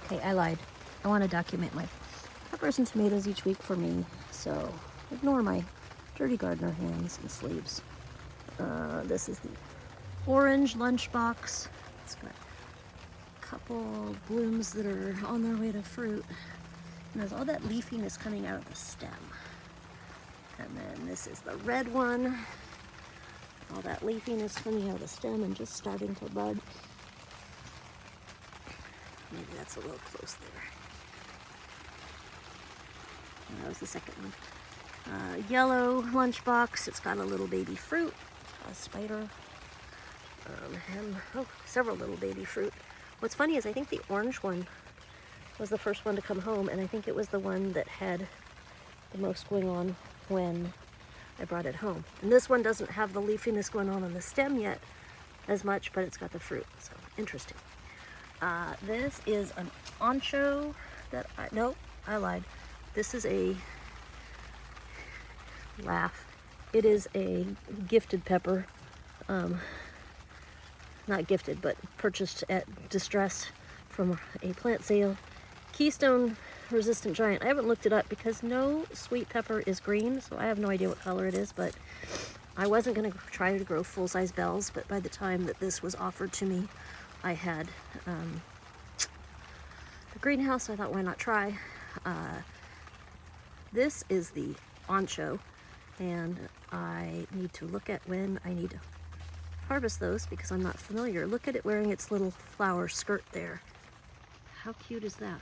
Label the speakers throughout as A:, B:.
A: Okay, I lied. I want to document my peppers and tomatoes each week for me, so ignore my dirty gardener hands and sleeves. This is the orange lunchbox. It's got a couple blooms that are on their way to fruit. And there's all that leafiness coming out of the stem. And then this is the red one. All that leafiness coming out of the stem and just starting to bud. Maybe that's a little close there. And that was the second one. Yellow lunchbox. It's got a little baby fruit, a spider, and several little baby fruit. What's funny is I think the orange one was the first one to come home, and I think it was the one that had the most going on when I brought it home. And this one doesn't have the leafiness going on the stem yet as much, but it's got the fruit, so interesting. This is an ancho that I lied. This is a It is a gifted pepper. Not gifted, but purchased at distress from a plant sale. Keystone resistant giant. I haven't looked it up because no sweet pepper is green, so I have no idea what color it is, but I wasn't going to try to grow full-size bells, but by the time that this was offered to me, I had the greenhouse, so I thought, why not try? This is the ancho, and I need to look at when I need to harvest those because I'm not familiar. Look at it wearing its little flower skirt there. How cute is that?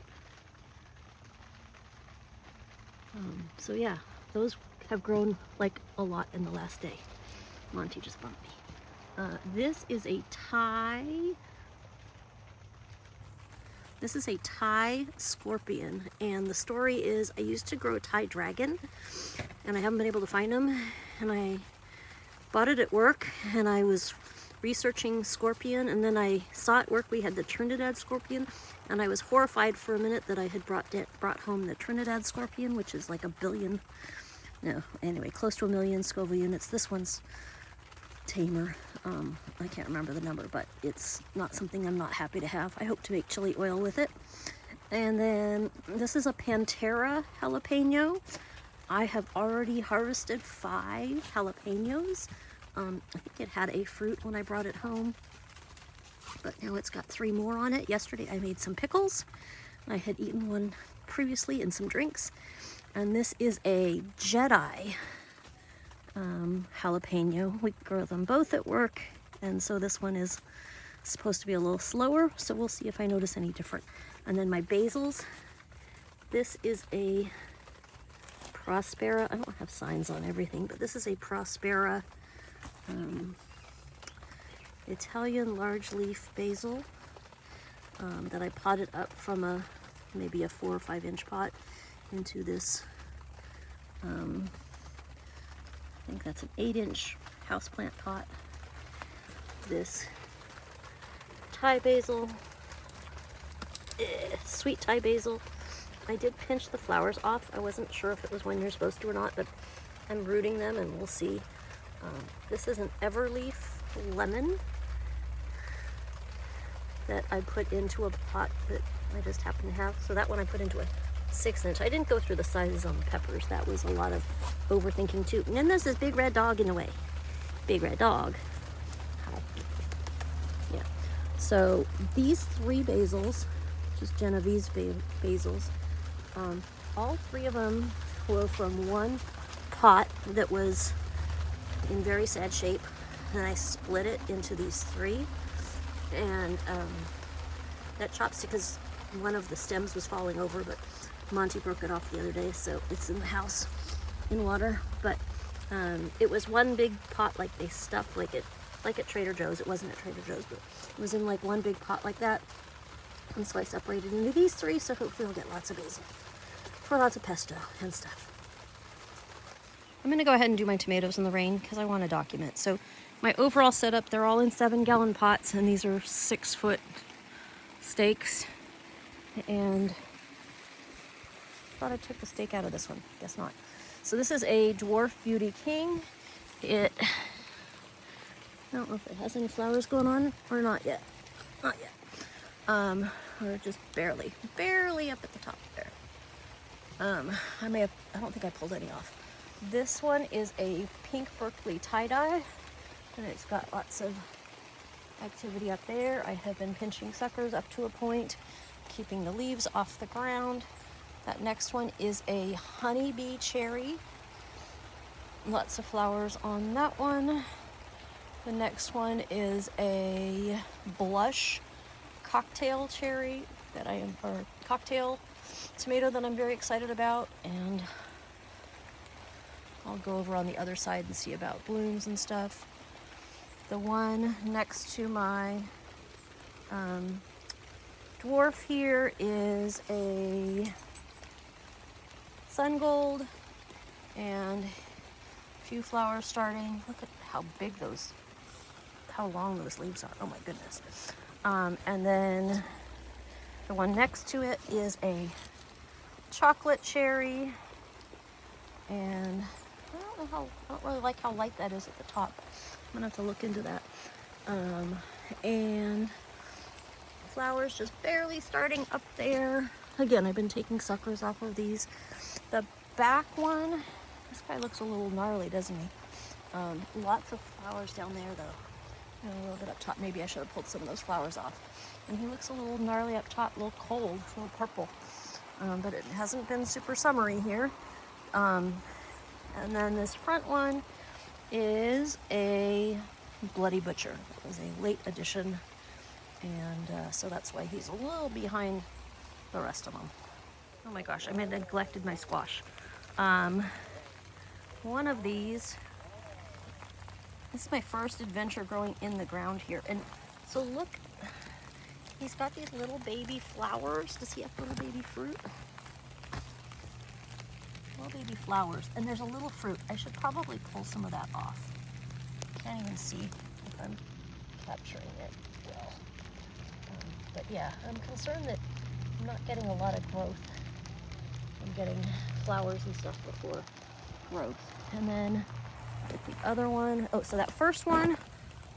A: So yeah, those have grown like a lot in the last day. Monty just bumped me. This is a Thai scorpion, and the story is I used to grow a Thai dragon and I haven't been able to find them, and I bought it at work and I was researching scorpion, and then I saw at work we had the Trinidad scorpion, and I was horrified for a minute that I had brought home the Trinidad scorpion, which is like close to 1 million Scoville units. This one's tamer. I can't remember the number, but it's not something I'm not happy to have. I hope to make chili oil with it. And then this is a Pantera jalapeno. I have already harvested 5 jalapenos. I think it had a fruit when I brought it home, but now it's got 3 more on it. Yesterday I made some pickles. I had eaten one previously in some drinks. And this is a Jedi jalapeno. We grow them both at work, and so this one is supposed to be a little slower, so we'll see if I notice any different. And then my basils. This is a Prospera. I don't have signs on everything, but this is a Prospera Italian large leaf basil that I potted up from maybe a 4 or 5 inch pot into this, I think that's an 8-inch houseplant pot. This Thai basil, sweet Thai basil. I did pinch the flowers off. I wasn't sure if it was when you're supposed to or not, but I'm rooting them and we'll see. This is an everleaf lemon that I put into a pot that I just happen to have. So that one I put into a 6-inch. I didn't go through the sizes on the peppers. That was a lot of overthinking too. And then there's this big red dog in the way. Big red dog. Hi. Yeah. So these 3 basils, just Genovese basils, all 3 of them were from one pot that was in very sad shape, and I split it into these 3, and that chopstick, because one of the stems was falling over, but Monty broke it off the other day, so it's in the house in water. But it was one big pot, like they stuffed like at Trader Joe's. It wasn't at Trader Joe's, but it was in like one big pot like that, and so I separated into these 3, so hopefully I'll get lots of basil for lots of pesto and stuff. I'm gonna go ahead and do my tomatoes in the rain because I want to document. So my overall setup, they're all in 7-gallon pots, and these are 6-foot stakes. And I thought I took the stake out of this one. Guess not. So this is a Dwarf Beauty King. I don't know if it has any flowers going on or not yet. Not yet. or just barely up at the top there. I don't think I pulled any off. This one is a pink Berkeley tie-dye, and it's got lots of activity up there. I have been pinching suckers up to a point, keeping the leaves off the ground. That next one is a honeybee cherry. Lots of flowers on that one. The next one is a blush cocktail cherry or cocktail tomato that I'm very excited about, and I'll go over on the other side and see about blooms and stuff. The one next to my dwarf here is a sun gold, and a few flowers starting. Look at how long those leaves are. Oh my goodness. And then the one next to it is a chocolate cherry, and I don't really like how light that is at the top. I'm gonna have to look into that. And flowers just barely starting up there. Again, I've been taking suckers off of these. The back one, this guy looks a little gnarly, doesn't he? Lots of flowers down there though. And a little bit up top. Maybe I should have pulled some of those flowers off. And he looks a little gnarly up top, a little cold, a little purple. But it hasn't been super summery here. And then this front one is a Bloody Butcher. It was a late addition, and so that's why he's a little behind the rest of them. Oh my gosh, I neglected my squash. One of these, this is my first adventure growing in the ground here, and so look, he's got these little baby flowers. Does he have little baby fruit? Little baby flowers, and there's a little fruit. I should probably pull some of that off. Can't even see if I'm capturing it well. But yeah, I'm concerned that I'm not getting a lot of growth. I'm getting flowers and stuff before growth. And then the other one, so that first one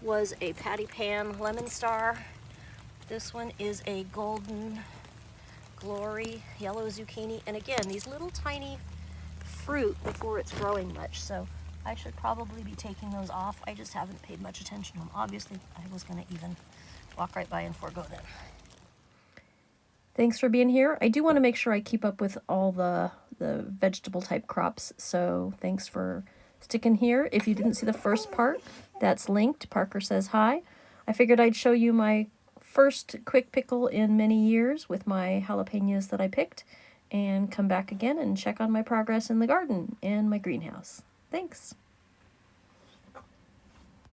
A: was a Patty Pan Lemon Star. This one is a Golden Glory Yellow Zucchini. And again, these little tiny fruit before it's growing much, so I should probably be taking those off. I just haven't paid much attention to them. Obviously, I was going to even walk right by and forego them. Thanks for being here. I do want to make sure I keep up with all the vegetable type crops, so thanks for sticking here. If you didn't see the first part, that's linked. Parker Says Hi. I figured I'd show you my first quick pickle in many years with my jalapenos that I picked, and come back again and check on my progress in the garden and my greenhouse. Thanks.